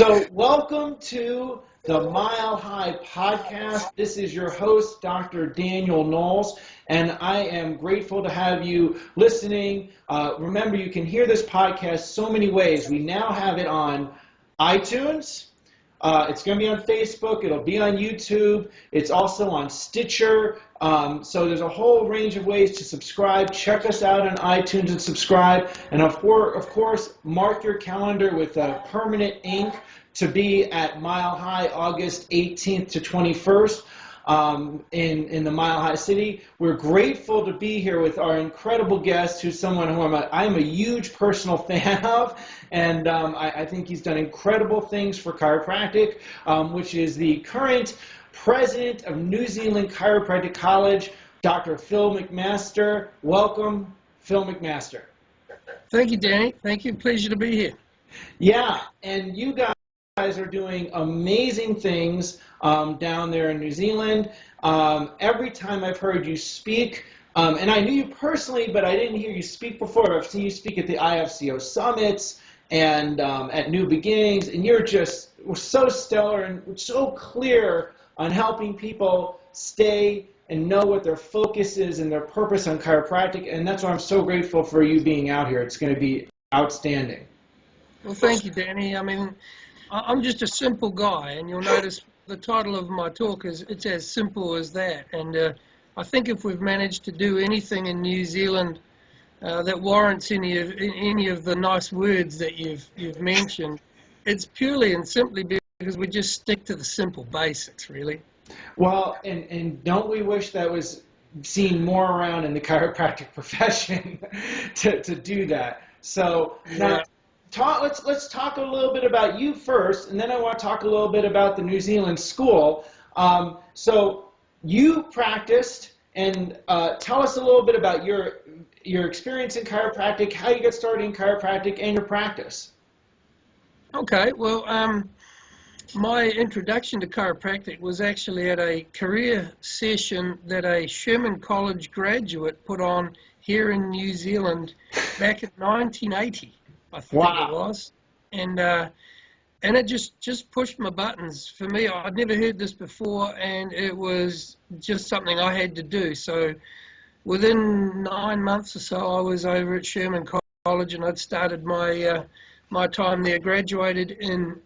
So, welcome to the Mile High Podcast. This is your host, Dr. Daniel Knowles, and I am grateful to have you listening. Remember, you can hear this podcast so many ways. We now have it on iTunes. It's going to be on Facebook. It'll be on YouTube. It's also on Stitcher. So there's a whole range of ways to subscribe. Check us out on iTunes and subscribe. And of course, mark your calendar with permanent ink to be at Mile High August 18th to 21st. In the Mile High City. We're grateful to be here with our incredible guest, who's someone who I'm a huge personal fan of, and I think he's done incredible things for chiropractic, which is the current president of New Zealand Chiropractic College, Dr. Phil McMaster. Welcome, Phil McMaster. Thank you, Danny. Thank you. Pleasure to be here. Yeah, and you guys are doing amazing things down there in New Zealand. Every time I've heard you speak, and I knew you personally, but I didn't hear you speak before. I've seen you speak at the IFCO summits and at New Beginnings, and you're just so stellar and so clear on helping people stay and know what their focus is and their purpose on chiropractic, and that's why I'm so grateful for you being out here. It's going to be outstanding. Well, thank you, Danny. I mean, I'm just a simple guy, and you'll notice the title of my talk is It's As Simple as That. And I think if we've managed to do anything in New Zealand that warrants any of the nice words that you've mentioned, it's purely and simply because we just stick to the simple basics, really. Well, and don't we wish that was seen more around in the chiropractic profession to do that? So now, let's talk a little bit about you first, and then I want to talk a little bit about the New Zealand school. So you practiced, and tell us a little bit about your experience in chiropractic, how you got started in chiropractic, and your practice. Okay, well, my introduction to chiropractic was actually at a career session that a Sherman College graduate put on here in New Zealand back in 1980. I think it was, and it just pushed my buttons for me. I'd never heard this before, and it was just something I had to do. So within 9 months or so, I was over at Sherman College, and I'd started my time there. Graduated in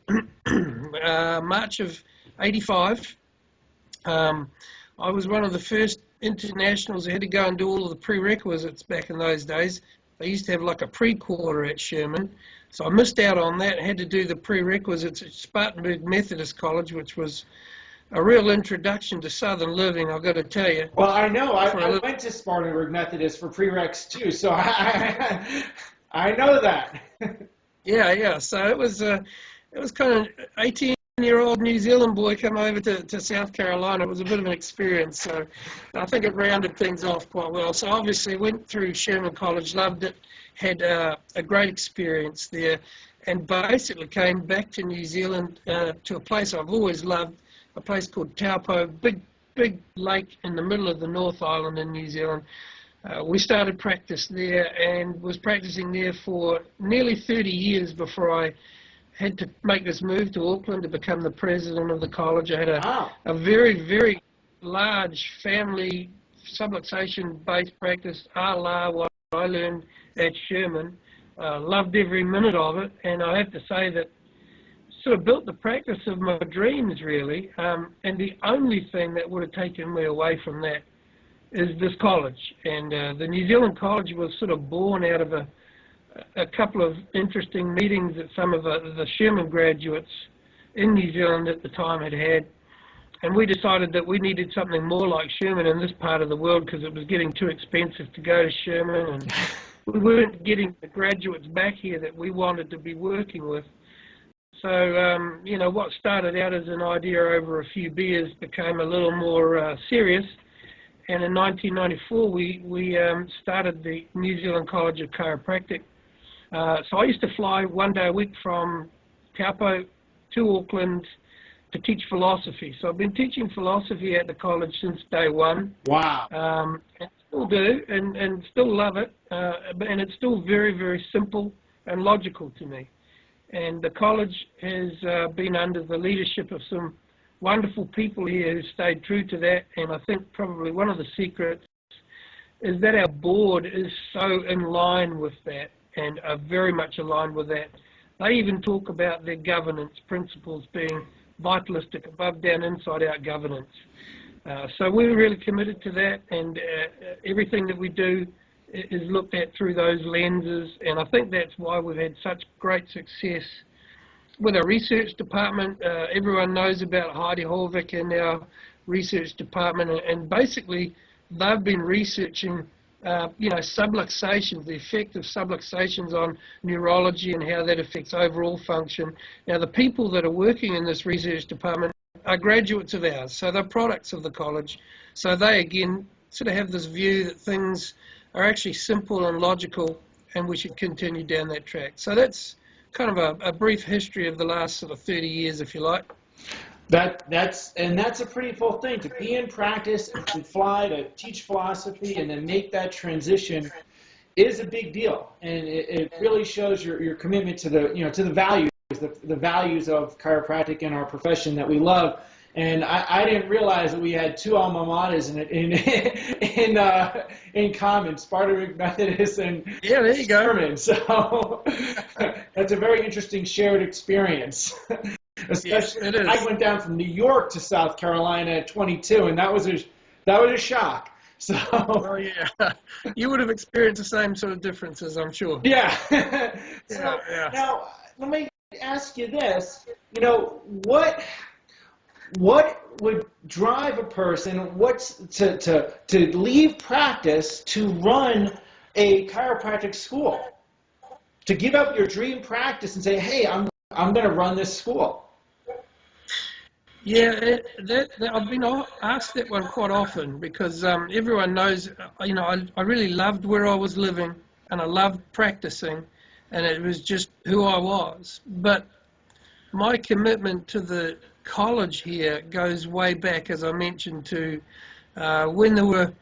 March of '85. I was one of the first internationals that had to go and do all of the prerequisites back in those days. They used to have like a pre-quarter at Sherman, so I missed out on that. I had to do the prerequisites at Spartanburg Methodist College, which was a real introduction to Southern living, I've got to tell you. Well, I know. I went to Spartanburg Methodist for prereqs too, so I know that. Yeah. So it was kind of 18-year-old New Zealand boy come over to South Carolina. It was a bit of an experience, so I think it rounded things off quite well. So obviously went through Sherman College, loved it, had a great experience there, and basically came back to New Zealand to a place I've always loved, a place called Taupo, big lake in the middle of the North Island in New Zealand. We started practice there and was practicing there for nearly 30 years before I had to make this move to Auckland to become the president of the college. I had a very, very large family subluxation-based practice, a la what I learned at Sherman. Loved every minute of it, and I have to say that sort of built the practice of my dreams, really. And the only thing that would have taken me away from that is this college. And the New Zealand College was sort of born out of a couple of interesting meetings that some of the Sherman graduates in New Zealand at the time had. And we decided that we needed something more like Sherman in this part of the world because it was getting too expensive to go to Sherman, and we weren't getting the graduates back here that we wanted to be working with. So, what started out as an idea over a few beers became a little more serious. And in 1994, we started the New Zealand College of Chiropractic. So I used to fly 1 day a week from Taupo to Auckland to teach philosophy. So I've been teaching philosophy at the college since day one. Wow. And still do, and still love it. And it's still very, very simple and logical to me. And the college has been under the leadership of some wonderful people here who stayed true to that. And I think probably one of the secrets is that our board is so in line with that and are very much aligned with that. They even talk about their governance principles being vitalistic, above, down, inside out governance. So we're really committed to that, and everything that we do is looked at through those lenses, and I think that's why we've had such great success with our research department. Everyone knows about Heidi Holvik and our research department, and basically they've been researching subluxations, the effect of subluxations on neurology and how that affects overall function. Now, the people that are working in this research department are graduates of ours, so they're products of the college. So they, again, sort of have this view that things are actually simple and logical, and we should continue down that track. So that's kind of a brief history of the last sort of 30 years, if you like. That's a pretty full thing, to be in practice and to fly, to teach philosophy and then make that transition is a big deal, and it really shows your commitment to the values, the values of chiropractic and our profession that we love. And I didn't realize that we had two alma maters in common, Sparta Methodist and yeah, there you Sherman. go. So that's a very interesting shared experience. Especially, yes, it is. I went down from New York to South Carolina at 22, and that was a shock. So, oh yeah, you would have experienced the same sort of differences, I'm sure. Yeah. So yeah. Now let me ask you this: what would drive a person to leave practice to run a chiropractic school, to give up your dream practice and say, hey, I'm going to run this school? Yeah, I've been asked that one quite often, because everyone knows, I really loved where I was living and I loved practicing, and it was just who I was. But my commitment to the college here goes way back, as I mentioned, to when there were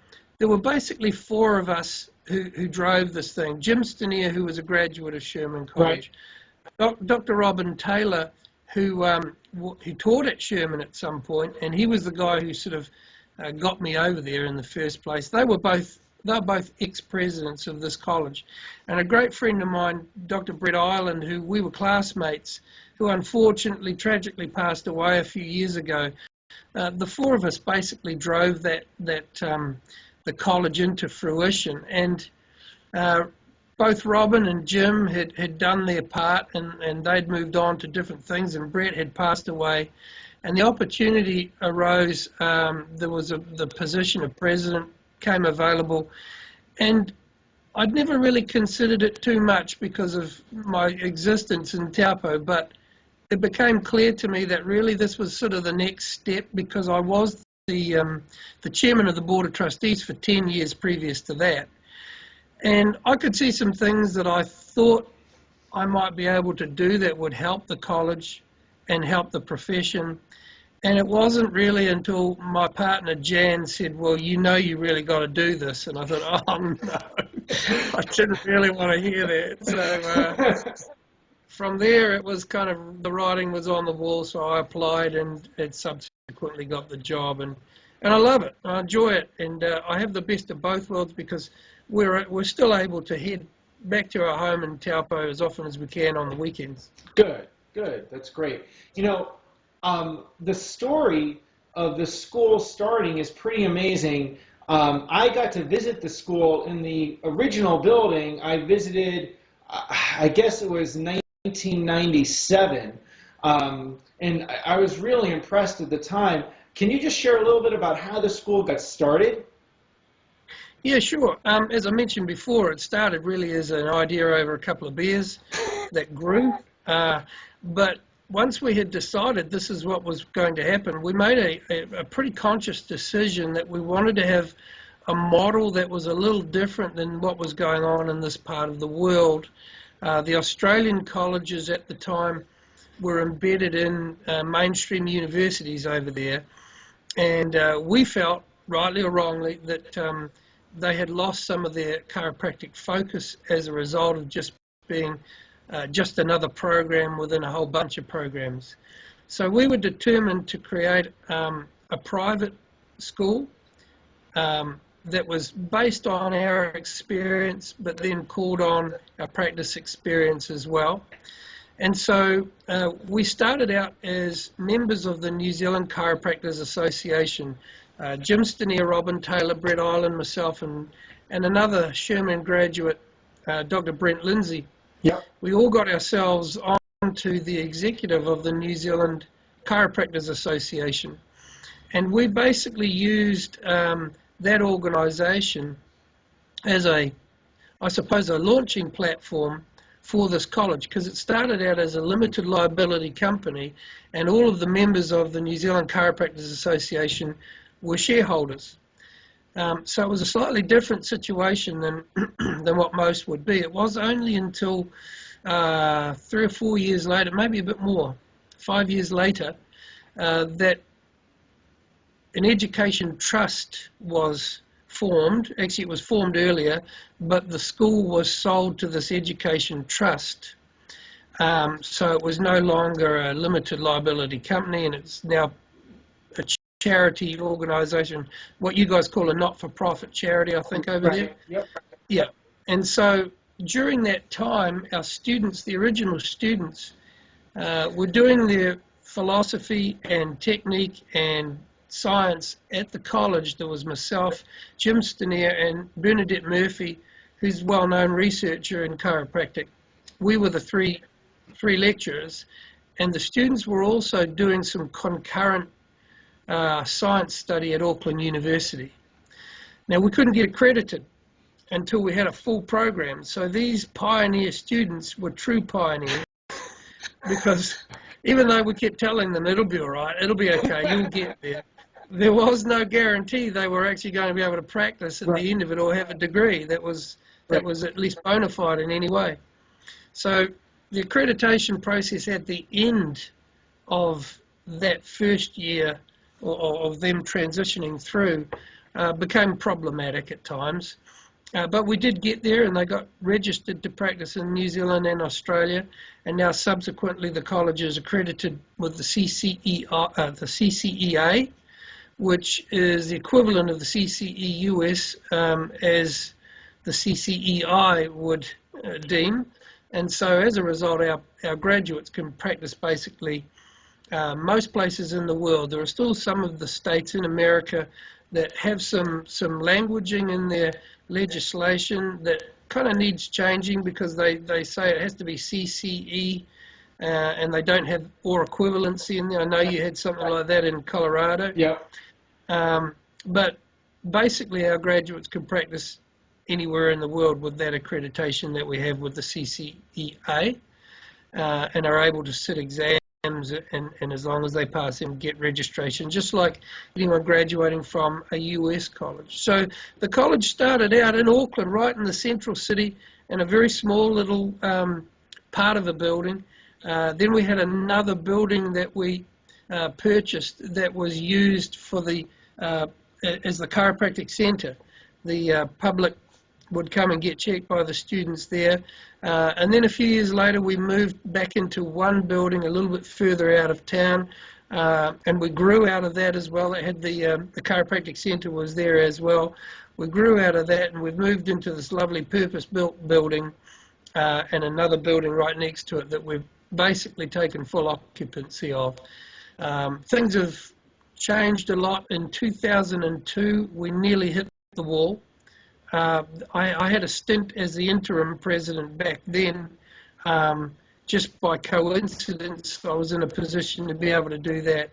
basically four of us who drove this thing. Jim Stanier, who was a graduate of Sherman College, right. Dr. Robin Taylor, who taught at Sherman at some point, and he was the guy who sort of got me over there in the first place. They're both ex-presidents of this college. And a great friend of mine, Dr. Brett Ireland, who we were classmates, who unfortunately tragically passed away a few years ago. The four of us basically drove the college into fruition, and both Robin and Jim had done their part, and they'd moved on to different things, and Brett had passed away, and the opportunity arose. There was the position of president came available, and I'd never really considered it too much because of my existence in Taupo, but it became clear to me that really this was sort of the next step, because I was the chairman of the board of trustees for 10 years previous to that. And I could see some things that I thought I might be able to do that would help the college and help the profession. And it wasn't really until my partner Jan said, well, you really got to do this. And I thought, oh no, I didn't really want to hear that. So from there, it was kind of, the writing was on the wall, so I applied, and it subsequently got the job. And I love it. I enjoy it. And I have the best of both worlds, because we're still able to head back to our home in Taupo as often as we can on the weekends. Good. That's great. The story of the school starting is pretty amazing. I got to visit the school in the original building. I visited, I guess it was 1997, and I was really impressed at the time. Can you just share a little bit about how the school got started? Yeah, sure. As I mentioned before, it started really as an idea over a couple of beers that grew. But once we had decided this is what was going to happen, we made a pretty conscious decision that we wanted to have a model that was a little different than what was going on in this part of the world. The Australian colleges at the time were embedded in mainstream universities over there, and we felt, rightly or wrongly, that they had lost some of their chiropractic focus as a result of just being just another program within a whole bunch of programs. So we were determined to create a private school that was based on our experience, but then called on our practice experience as well. And so we started out as members of the New Zealand Chiropractors Association. Jim Stanier, Robin Taylor, Brett Island, myself, and another Sherman graduate, Dr. Brent Lindsay. Yep. We all got ourselves onto the executive of the New Zealand Chiropractors Association. And we basically used that organisation as I suppose, a launching platform for this college, because it started out as a limited liability company, and all of the members of the New Zealand Chiropractors Association were shareholders. So it was a slightly different situation than what most would be. It was only until 3 or 4 years later, maybe a bit more, 5 years later, that an education trust was formed. Actually, it was formed earlier, but the school was sold to this education trust. So it was no longer a limited liability company, and it's now a charity organisation, what you guys call a not-for-profit charity, I think, over there. Yep. Yeah. And so during that time, our students, the original students, were doing their philosophy and technique and science at the college. There was myself, Jim Stanier, and Bernadette Murphy, who's a well-known researcher in chiropractic. We were the three lecturers, and the students were also doing some concurrent science study at Auckland University. Now, we couldn't get accredited until we had a full program, so these pioneer students were true pioneers, because even though we kept telling them it'll be all right, it'll be okay, you'll get there, there was no guarantee they were actually going to be able to practice at the end of it or have a degree that was at least bona fide in any way. So the accreditation process at the end of that first year of them transitioning through became problematic at times. But we did get there, and they got registered to practice in New Zealand and Australia, and now subsequently the college is accredited with the CCEA, which is the equivalent of the CCEUS as the CCEI would deem. And so as a result, our graduates can practice basically most places in the world. There are still some of the states in America that have some languaging in their legislation that kind of needs changing, because they say it has to be CCE, and they don't have or equivalency in there. I know you had something like that in Colorado. Yeah. But basically our graduates can practice anywhere in the world with that accreditation that we have with the CCEA, and are able to sit exams, and as long as they pass them, get registration, just like anyone graduating from a US college. So the college started out in Auckland, right in the central city, in a very small little part of a building. Then we had another building that we purchased that was used for the as the chiropractic centre. The public would come and get checked by the students there. And then a few years later, we moved back into one building a little bit further out of town, and we grew out of that as well. It had the chiropractic centre was there as well. We grew out of that, and we've moved into this lovely purpose-built building, and another building right next to it that we've basically taken full occupancy of. Things have changed a lot. In 2002, we nearly hit the wall. I had a stint as the interim president back then. Just by coincidence, I was in a position to be able to do that.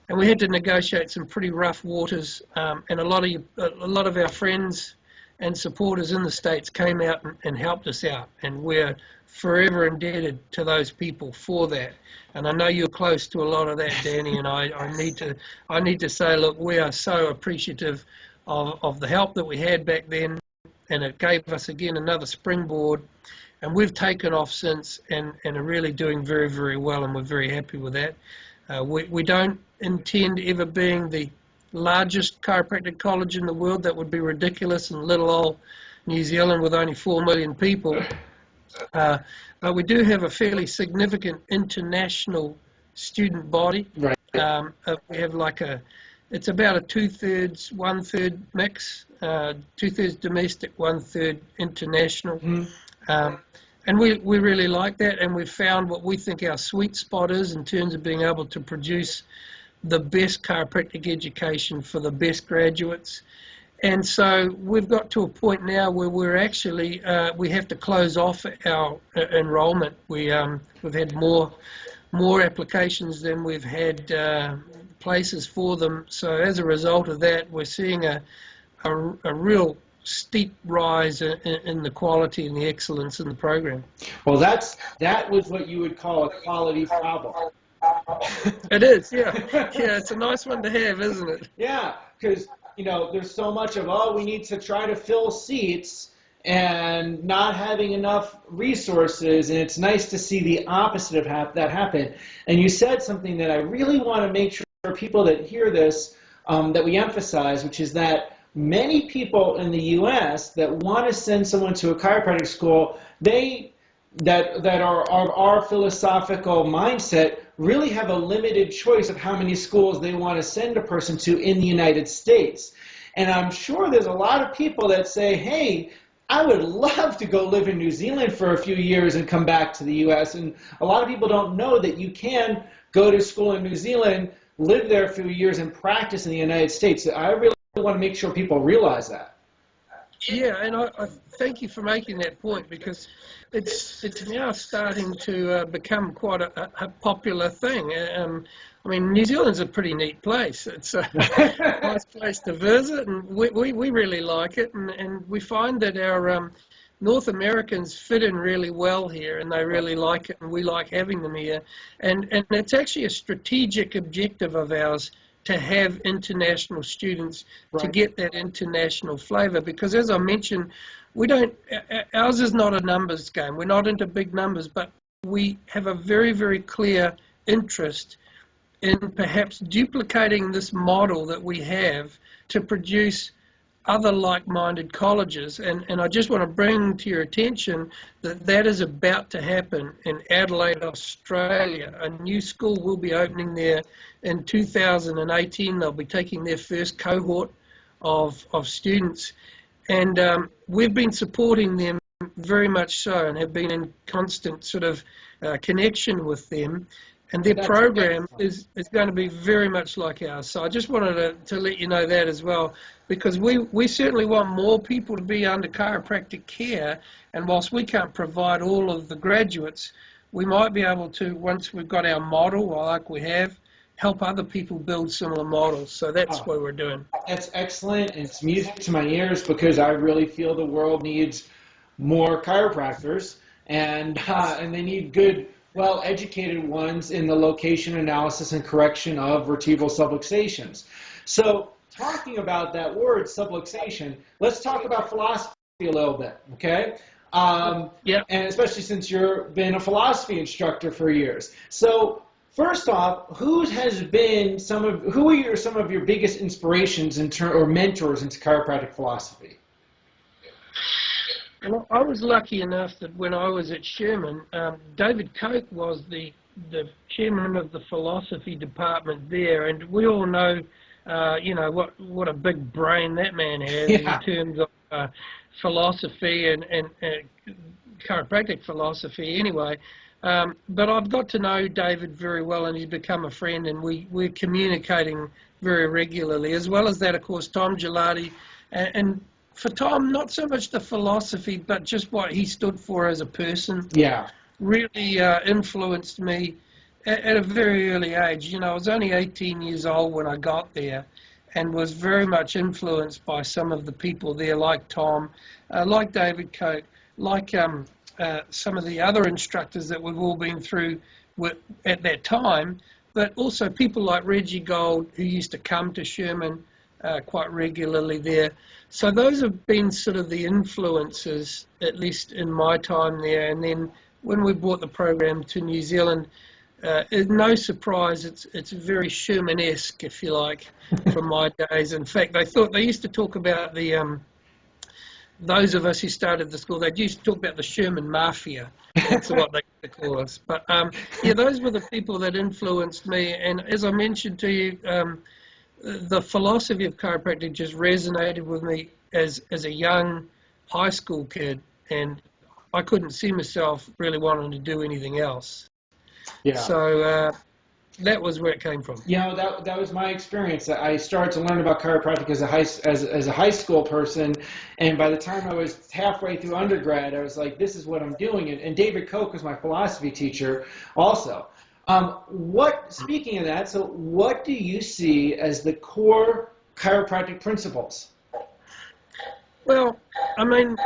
And we had to negotiate some pretty rough waters, and a lot of our friends and supporters in the States came out and helped us out, and we're forever indebted to those people for that. And I know you're close to a lot of that, Danny, and I need to say, look, we are so appreciative of the help that we had back then, and it gave us again another springboard, and we've taken off since, and are really doing very, very well, and we're very happy with that. We don't intend ever being the largest chiropractic college in the world. That would be ridiculous in little old New Zealand with only 4 million people. But we do have a fairly significant international student body. Right. We have it's about a 2/3, 1/3 mix, 2/3 domestic, 1/3 international. Mhm. And we really like that, and we've found what we think our sweet spot is in terms of being able to produce the best chiropractic education for the best graduates. And so we've got to a point now where we're actually, we have to close off our enrollment. We've had more applications than we've had places for them. So as a result of that, we're seeing a real steep rise in the quality and the excellence in the program. Well, that was what you would call a quality problem. It is, yeah. Yeah, it's a nice one to have, isn't it? Yeah, because there's so much of we need to try to fill seats and not having enough resources, and it's nice to see the opposite of that happen. And you said something that I really want to make sure people that hear this that we emphasize, which is that many people in the U.S. that want to send someone to a chiropractic school, that are of our philosophical mindset, really have a limited choice of how many schools they want to send a person to in the United States. And I'm sure there's a lot of people that say, hey, I would love to go live in New Zealand for a few years and come back to the U.S. And a lot of people don't know that you can go to school in New Zealand, live there a few years, and practice in the United States. I really want to make sure people realize that. Yeah, and I thank you for making that point, because it's now starting to become quite a popular thing. I mean, New Zealand's a pretty neat place. It's a nice place to visit, and we really like it. And we find that our North Americans fit in really well here, and they really like it, and we like having them here. And it's actually a strategic objective of ours to have international students, to get that international flavor, because as I mentioned, ours is not a numbers game. We're not into big numbers, but we have a very, very clear interest in perhaps duplicating this model that we have to produce other like-minded colleges. And I just want to bring to your attention that is about to happen in Adelaide, Australia. A new school will be opening there in 2018. They'll be taking their first cohort of students. And we've been supporting them very much so, and have been in constant sort of connection with them. And their program is going to be very much like ours. So I just wanted to let you know that as well, because we certainly want more people to be under chiropractic care. And whilst we can't provide all of the graduates, we might be able to, once we've got our model, like we have, help other people build similar models. So that's what we're doing. That's excellent. It's music to my ears, because I really feel the world needs more chiropractors, and they need good, well-educated ones in the location analysis and correction of vertebral subluxations. So talking about that word, subluxation, let's talk about philosophy a little bit, okay? Yeah. And especially since you've been a philosophy instructor for years. So first off, who are some of your biggest inspirations or mentors into chiropractic philosophy? Well, I was lucky enough that when I was at Sherman, David Koch was the chairman of the philosophy department there, and we all know, what a big brain that man has in terms of philosophy and chiropractic philosophy anyway. But I've got to know David very well, and he's become a friend, and we're communicating very regularly. As well as that, of course, Tom Gelati, and for Tom, not so much the philosophy, but just what he stood for as a person. Yeah. Really influenced me at a very early age. I was only 18 years old when I got there, and was very much influenced by some of the people there, like Tom, like David Koch, like some of the other instructors that we've all been through at that time, but also people like Reggie Gold, who used to come to Sherman quite regularly there. So those have been sort of the influences, at least in my time there. And then when we brought the program to New Zealand, no surprise, it's very Sherman-esque, if you like, from my days. In fact, they used to talk about the those of us who started the school, they used to talk about the Sherman Mafia. That's what they call us. But yeah, those were the people that influenced me. And as I mentioned to you, the philosophy of chiropractic just resonated with me as a young high school kid, and I couldn't see myself really wanting to do anything else. Yeah. So that was where it came from. You know, that was my experience. I started to learn about chiropractic as a high school person, and by the time I was halfway through undergrad, I was like, this is what I'm doing. And David Koch was my philosophy teacher also. Speaking of that, so what do you see as the core chiropractic principles? Well, I mean,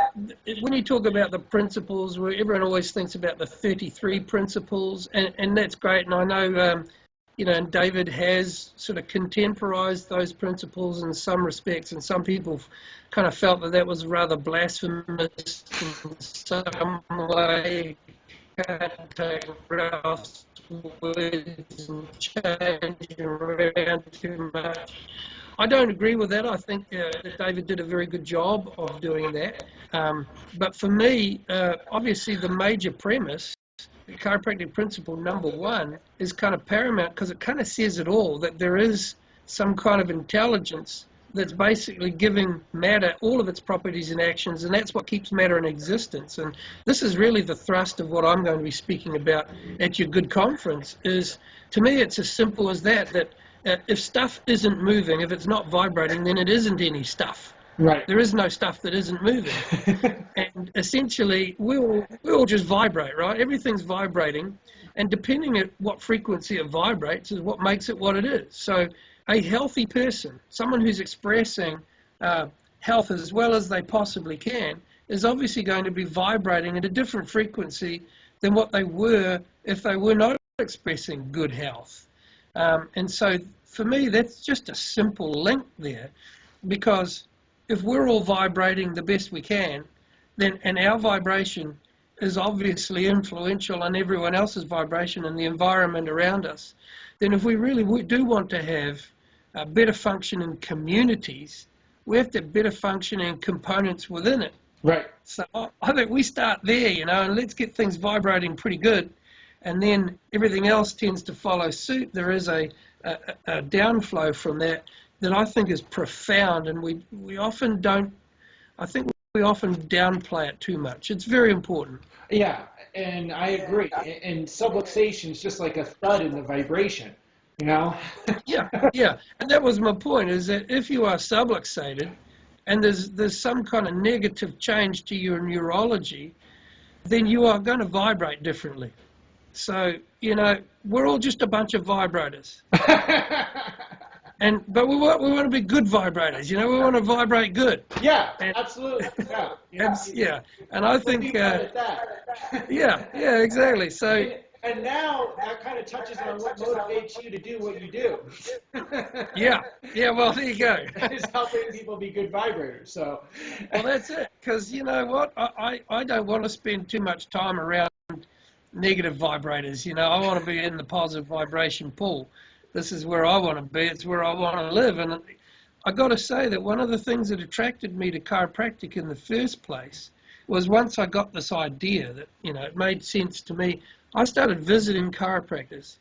when you talk about the principles, where everyone always thinks about the 33 principles, and that's great. And I know, you know, and David has sort of contemporized those principles in some respects, and some people kind of felt that that was rather blasphemous in some way. Can't take Ralph's words and change around too much. I don't agree with that. I think that David did a very good job of doing that. But for me, obviously the major premise, the chiropractic principle number one, is kind of paramount because it kind of says it all, that there is some kind of intelligence that's basically giving matter all of its properties and actions, and that's what keeps matter in existence. And this is really the thrust of what I'm going to be speaking about at your good conference. Is, to me, it's as simple as that if stuff isn't moving, if it's not vibrating, then it isn't any stuff. Right. There is no stuff that isn't moving. And essentially, we all just vibrate, right? Everything's vibrating, and depending on what frequency it vibrates is what makes it what it is. So a healthy person, someone who's expressing health as well as they possibly can, is obviously going to be vibrating at a different frequency than what they were if they were not expressing good health. And so for me, that's just a simple link there, because if we're all vibrating the best we can, then, and our vibration is obviously influential on everyone else's vibration and the environment around us, then if we really do want to have better functioning communities, we have to have better functioning components within it. Right. So I think we start there, you know, and let's get things vibrating pretty good, and then everything else tends to follow suit. There is a downflow from that I think is profound, and we often don't, I think we often downplay it too much. It's very important. Yeah, and I agree. And subluxation is just like a thud in the vibration, you know? Yeah. And that was my point, is that if you are subluxated and there's some kind of negative change to your neurology, then you are going to vibrate differently. So, you know, we're all just a bunch of vibrators. But we want to be good vibrators, you know. We want to vibrate good. Yeah, absolutely. Yeah. And I think yeah, exactly. So and now that kind of touches on what motivates you to do what you do. yeah. Well, there you go. It's helping people be good vibrators. So well, that's it. Because you know what, I don't want to spend too much time around negative vibrators. You know, I want to be in the positive vibration pool. This is where I want to be. It's where I want to live. And I got to say that one of the things that attracted me to chiropractic in the first place was, once I got this idea that, you know, it made sense to me, I started visiting chiropractors.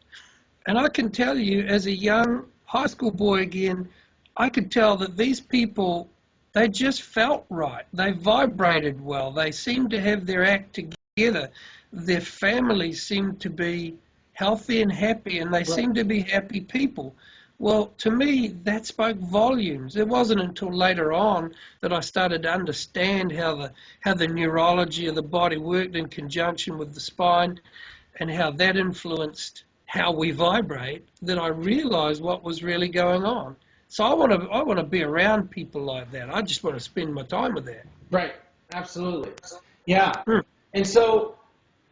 And I can tell you, as a young high school boy again, I could tell that these people, they just felt right. They vibrated well. They seemed to have their act together. Their families seemed to be healthy and happy, and they seemed to be happy people. Well, to me, that spoke volumes. It wasn't until later on that I started to understand how the neurology of the body worked in conjunction with the spine, and how that influenced how we vibrate, that I realized what was really going on. So I want to be around people like that. I just want to spend my time with that. Right. Absolutely. Yeah. And so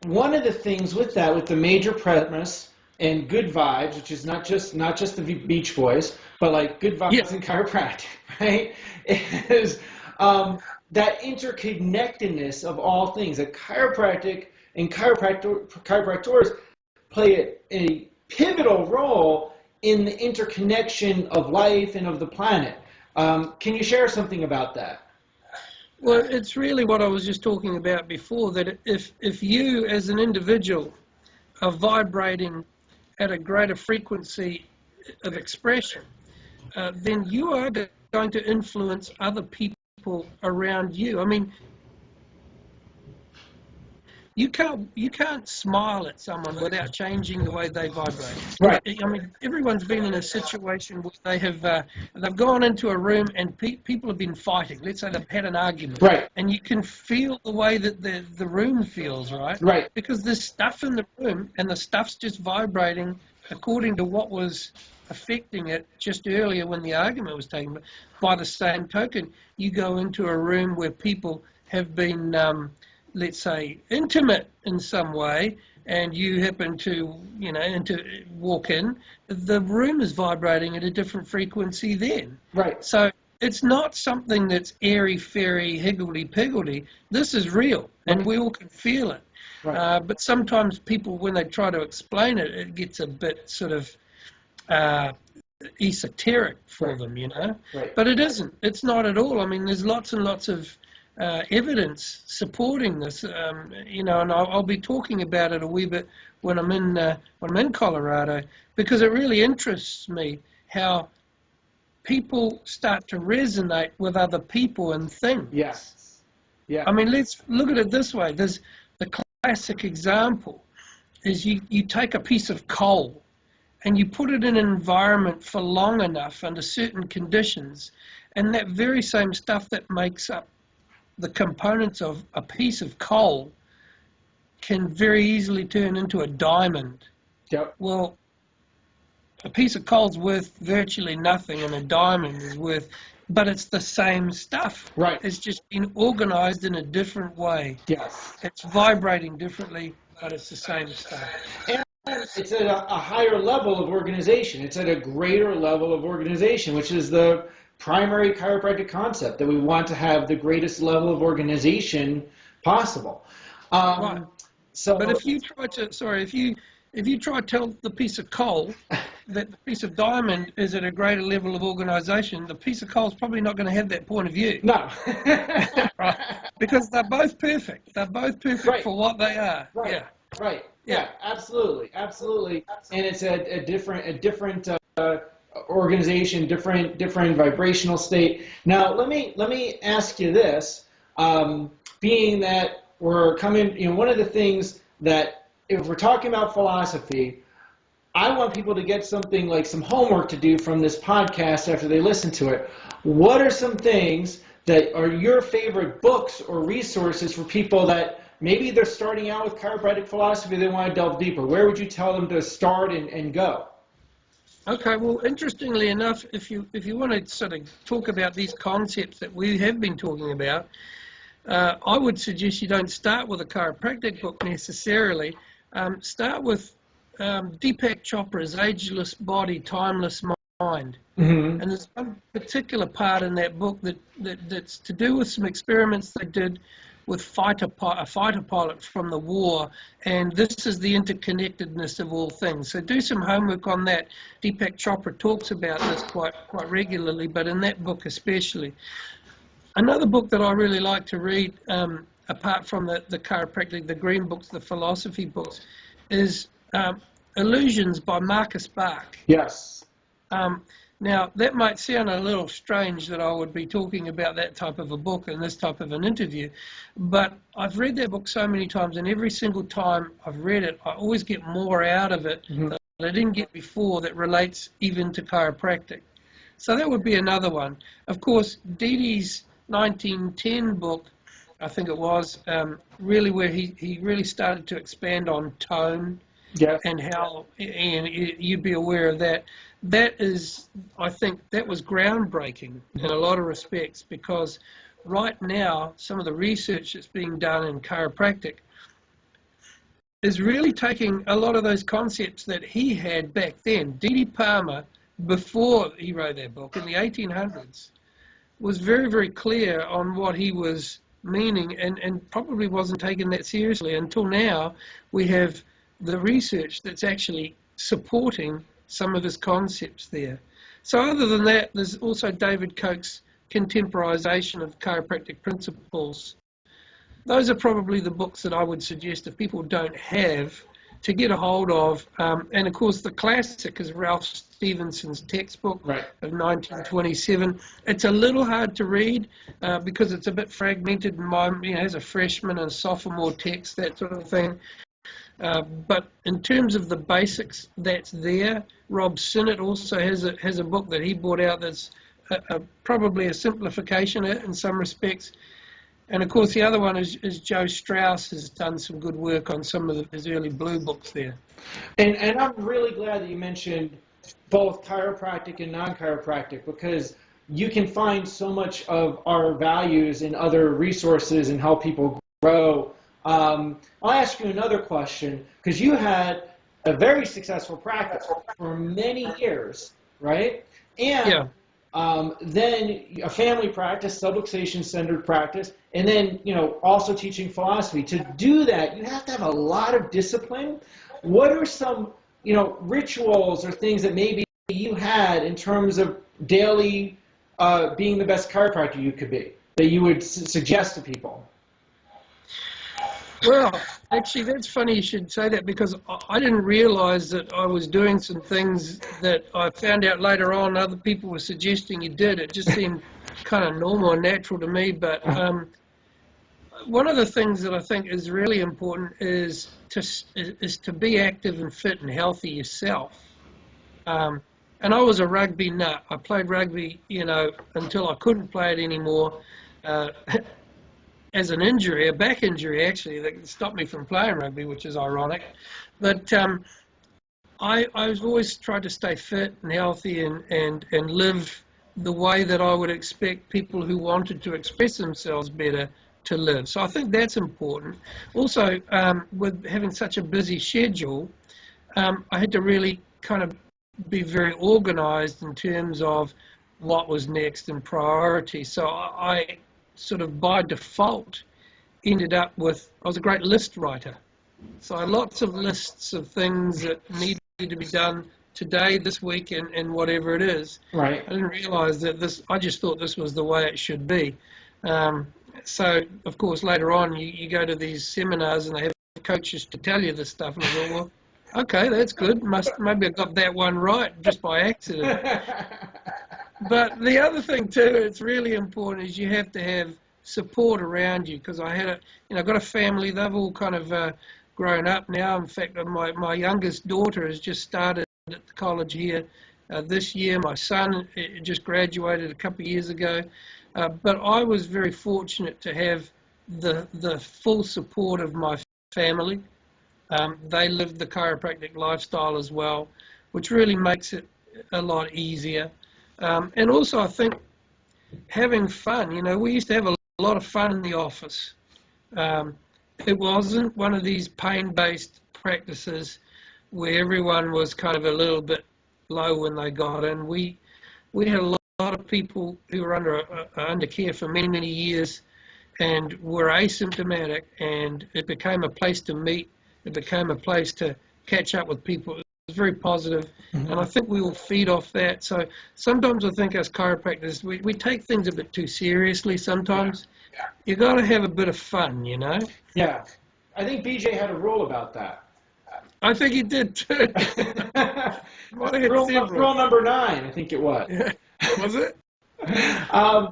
one of the things with that, with the major premise and good vibes, which is not just the Beach Boys, but like good vibes in chiropractic, right? Is that interconnectedness of all things. That chiropractic and chiropractors play a pivotal role in the interconnection of life and of the planet. Can you share something about that? Well, it's really what I was just talking about before, that if you as an individual are vibrating at a greater frequency of expression, then you are going to influence other people around you. I mean, you can't smile at someone without changing the way they vibrate. Right. I mean, everyone's been in a situation where they've gone into a room and people have been fighting. Let's say they've had an argument, Right. and you can feel the way that the room feels, right? Right. Because there's stuff in the room, and the stuff's just vibrating according to what was affecting it just earlier when the argument was taken. But by the same token, you go into a room where people have been let's say, intimate in some way, and you happen to, walk in, the room is vibrating at a different frequency then. Right. So it's not something that's airy-fairy, higgledy-piggledy. This is real, and we all can feel it. Right. But sometimes people, when they try to explain it, it gets a bit sort of esoteric for them, Right. But it isn't. It's not at all. I mean, there's lots and lots of evidence supporting this, and I'll be talking about it a wee bit when I'm in Colorado, because it really interests me how people start to resonate with other people and things. Yes. Yeah. I mean, let's look at it this way. There's the classic example is you take a piece of coal and you put it in an environment for long enough under certain conditions, and that very same stuff that makes up the components of a piece of coal can very easily turn into a diamond. Yep. Well, a piece of coal's worth virtually nothing, and a diamond is worth, but it's the same stuff. Right. It's just been organized in a different way. Yes. It's vibrating differently, but it's the same stuff. And it's at a higher level of organization. It's at a greater level of organization, which is the primary chiropractic concept, that we want to have the greatest level of organization possible. Right. So, but if you try to tell the piece of coal that the piece of diamond is at a greater level of organization, the piece of coal is probably not going to have that point of view. No. Right? Because they're both perfect. They're both perfect Right. for what they are. Right. Yeah. Right. Yeah. Absolutely. And it's a different organization, different vibrational state. Now, let me ask you this: being that we're coming, one of the things that, if we're talking about philosophy, I want people to get something like some homework to do from this podcast after they listen to it. What are some things that are your favorite books or resources for people that maybe they're starting out with chiropractic philosophy, they want to delve deeper? Where would you tell them to start and go? Okay, well, interestingly enough, if you want to sort of talk about these concepts that we have been talking about, I would suggest you don't start with a chiropractic book necessarily. Start with Deepak Chopra's Ageless Body, Timeless Mind. Mm-hmm. And there's one particular part in that book that's to do with some experiments they did with a fighter pilot from the war, and this is the interconnectedness of all things. So do some homework on that. Deepak Chopra talks about this quite regularly, but in that book especially. Another book that I really like to read, apart from the chiropractic, the green books, the philosophy books, is Illusions by Marcus Bach. Yes. Now, that might sound a little strange that I would be talking about that type of a book in this type of an interview, but I've read that book so many times, and every single time I've read it, I always get more out of it that I didn't get before, that relates even to chiropractic. So that would be another one. Of course, Dee Dee's 1910 book, I think it was, really where he really started to expand on tone. Yes. And how, and you'd be aware of that. That is, I think, that was groundbreaking in a lot of respects, because right now, some of the research that's being done in chiropractic is really taking a lot of those concepts that he had back then. D.D. Palmer, before he wrote that book in the 1800s, was very, very clear on what he was meaning, and probably wasn't taken that seriously until now. We have the research that's actually supporting some of his concepts there. So other than that, there's also David Koch's contemporization of chiropractic principles. Those are probably the books that I would suggest if people don't have to get a hold of. And of course, the classic is Ralph Stevenson's textbook Right. of 1927. It's a little hard to read because it's a bit fragmented and has a freshman and sophomore text, that sort of thing. But in terms of the basics, that's there. Rob Sinnott also has a book that he brought out that's probably a simplification in some respects. And of course, the other one is Joe Strauss has done some good work on some of his early blue books there. And I'm really glad that you mentioned both chiropractic and non-chiropractic, because you can find so much of our values in other resources and how people grow. I'll ask you another question, because you had a very successful practice for many years, right? And Yeah. then a family practice, subluxation-centered practice, and then also teaching philosophy. To do that, you have to have a lot of discipline. What are some rituals or things that maybe you had in terms of daily being the best chiropractor you could be that you would suggest to people? Well, actually, that's funny you should say that, because I didn't realize that I was doing some things that I found out later on other people were suggesting you did. It just seemed kind of normal and natural to me. But one of the things that I think is really important is to be active and fit and healthy yourself. And I was a rugby nut. I played rugby, until I couldn't play it anymore. As an injury, a back injury actually, that stopped me from playing rugby, which is ironic. But I was always tried to stay fit and healthy and live the way that I would expect people who wanted to express themselves better to live. So I think that's important. Also, with having such a busy schedule, I had to really kind of be very organized in terms of what was next and priority. So I sort of by default ended up with, I was a great list writer. So I had lots of lists of things that needed to be done today, this week, and whatever it is. Right. I didn't realize that I just thought this was the way it should be. So, of course, later on, you go to these seminars and they have coaches to tell you this stuff. And I thought, well, okay, that's good. Maybe I got that one right just by accident. But the other thing too, it's really important, is you have to have support around you. Because I got a family. They've all kind of grown up now. In fact, my youngest daughter has just started at the college here this year. My son just graduated a couple of years ago. But I was very fortunate to have the full support of my family. They lived the chiropractic lifestyle as well, which really makes it a lot easier. And also, I think having fun. We used to have a lot of fun in the office. It wasn't one of these pain-based practices where everyone was kind of a little bit low when they got in. We had a lot of people who were under care for many, many years and were asymptomatic, and it became a place to meet. It became a place to catch up with people. It was very positive, and I think we will feed off that. So sometimes I think as chiropractors, we take things a bit too seriously sometimes. Yeah. You got to have a bit of fun, Yeah. I think BJ had a rule about that. I think he did too. Rule number 9, I think it was. Yeah. Was it? Um,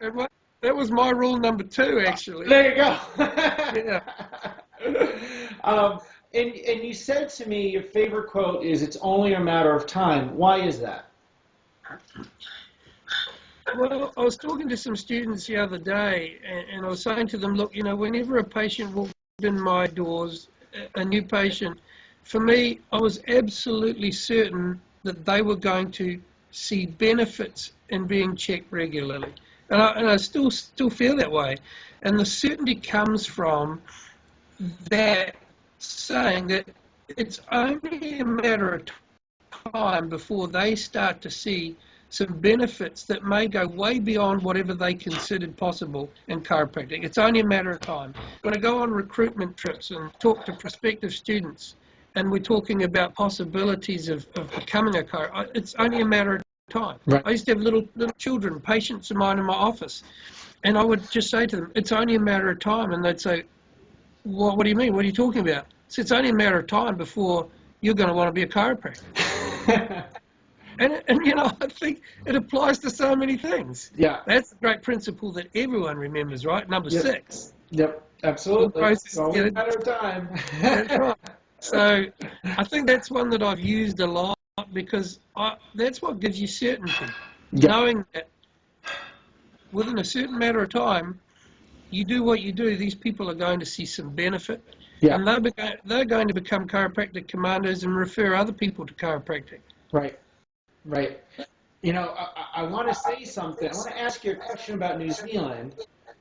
That was my rule number 2, actually. There you go. Yeah. And you said to me your favorite quote is, "It's only a matter of time." Why is that? Well, I was talking to some students the other day, and I was saying to them, look, whenever a patient walked in my doors, a new patient, for me, I was absolutely certain that they were going to see benefits in being checked regularly. And I still feel that way. And the certainty comes from that saying that it's only a matter of time before they start to see some benefits that may go way beyond whatever they considered possible in chiropractic. It's only a matter of time. When I go on recruitment trips and talk to prospective students, and we're talking about possibilities of becoming a chiropractor, it's only a matter of time. Right. I used to have little children, patients of mine in my office, and I would just say to them, "It's only a matter of time," and they'd say, what do you mean? What are you talking about? So it's only a matter of time before you're going to want to be a chiropractor. And I think it applies to so many things. Yeah. That's a great principle that everyone remembers, right? Number Yep. 6. Yep, absolutely. It's only a matter of time. That's right. So I think that's one that I've used a lot because that's what gives you certainty. Yep. Knowing that within a certain matter of time, you do what you do, these people are going to see some benefit. Yeah. And they're going to become chiropractic commandos and refer other people to chiropractic. Right, right. I want to say something. I want to ask you a question about New Zealand.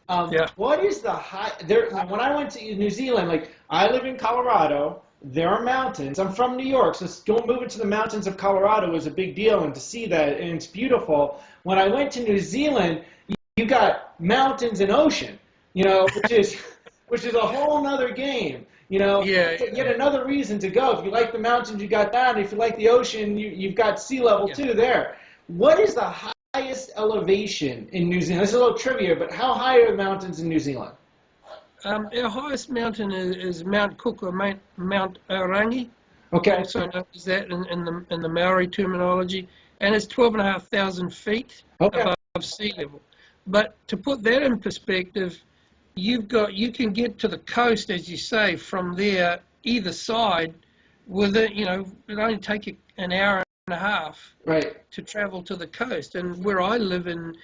Yeah. What is the high there? When I went to New Zealand, like I live in Colorado, there are mountains. I'm from New York, so going moving to the mountains of Colorado was a big deal, and to see that, and it's beautiful. When I went to New Zealand, you got mountains and ocean, which is a whole nother game. Yeah. Yet another reason to go. If you like the mountains, you got that. And if you like the ocean, you've got sea level too there. What is the highest elevation in New Zealand? This is a little trivia, but how high are the mountains in New Zealand? Our highest mountain is Mount Cook or Mount Orangi. Okay. Also known as that in the Maori terminology, and it's 12,500 feet above sea level. But to put that in perspective, you can get to the coast, as you say, from there either side within, it only take you an hour and a half to travel to the coast. And where I live in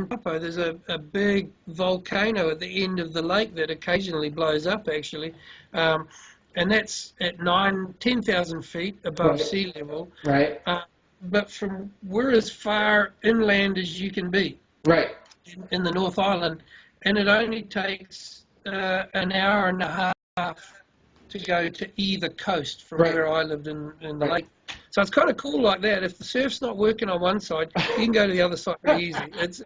Papua, there's a big volcano at the end of the lake that occasionally blows up, actually. And that's at 10,000 feet above sea level. Right. But we're as far inland as you can be. Right. In the North Island, and it only takes an hour and a half to go to either coast from where I lived in the lake. So it's kind of cool like that. If the surf's not working on one side, you can go to the other side pretty easy. It's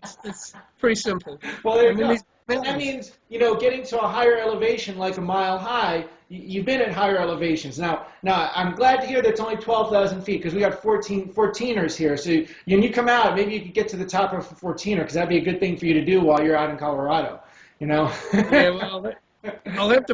pretty simple. Well, there you go. That means, getting to a higher elevation like a mile high, you've been at higher elevations. Now I'm glad to hear that it's only 12,000 feet because we got 14ers here. So when you come out, maybe you could get to the top of a 14er because that'd be a good thing for you to do while you're out in Colorado. Yeah, well, I'll have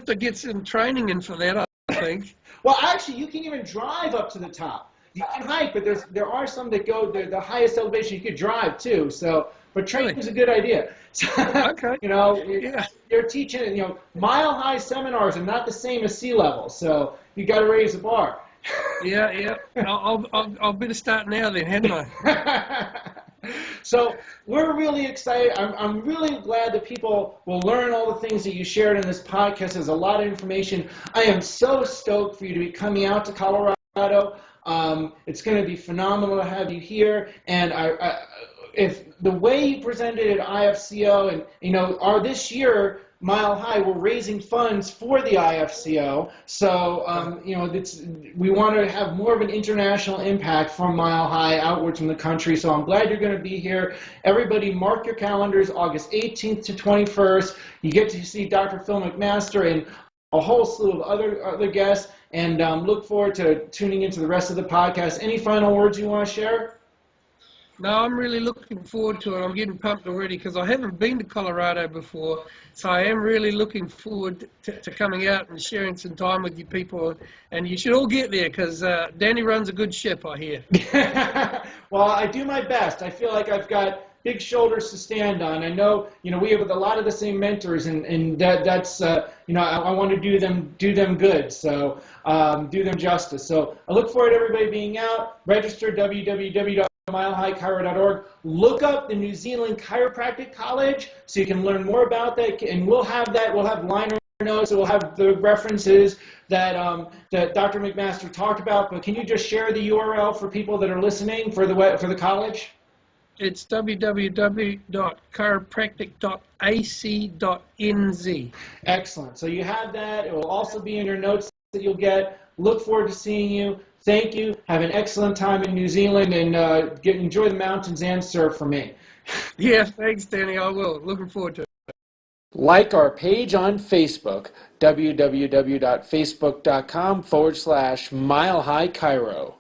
to get some training in for that, I think. Well, actually, you can even drive up to the top. You can hike, but there are some that go the highest elevation. You could drive too. So, but training is a good idea. So, okay. You're teaching. Mile-high seminars are not the same as sea level. So you got to raise the bar. Yeah. I'll better start now then, hadn't I? So we're really excited. I'm really glad that people will learn all the things that you shared in this podcast. There's a lot of information. I am so stoked for you to be coming out to Colorado. It's going to be phenomenal to have you here. And if the way you presented at IFCO and, this year, Mile High, we're raising funds for the IFCO. So, we want to have more of an international impact from Mile High outwards from the country. So I'm glad you're going to be here. Everybody mark your calendars, August 18th to 21st. You get to see Dr. Phil McMaster and a whole slew of other guests. And look forward to tuning into the rest of the podcast. Any final words you want to share? No, I'm really looking forward to it. I'm getting pumped already because I haven't been to Colorado before. So I am really looking forward to coming out and sharing some time with you people. And you should all get there because Danny runs a good ship, I hear. Well, I do my best. I feel like I've got big shoulders to stand on. I know, we have a lot of the same mentors, and that's, I want to do them good, so do them justice. So I look forward to everybody being out. Register www.milehighchiro.org. Look up the New Zealand Chiropractic College so you can learn more about that, and we'll have liner notes, so we'll have the references that Dr. McMaster talked about. But can you just share the URL for people that are listening for the college? It's www.chiropractic.ac.nz. Excellent. So you have that. It will also be in your notes that you'll get. Look forward to seeing you. Thank you. Have an excellent time in New Zealand, and enjoy the mountains and surf for me. Yeah, thanks, Danny. I will. Looking forward to it. Like our page on Facebook, www.facebook.com/Mile High Chiro.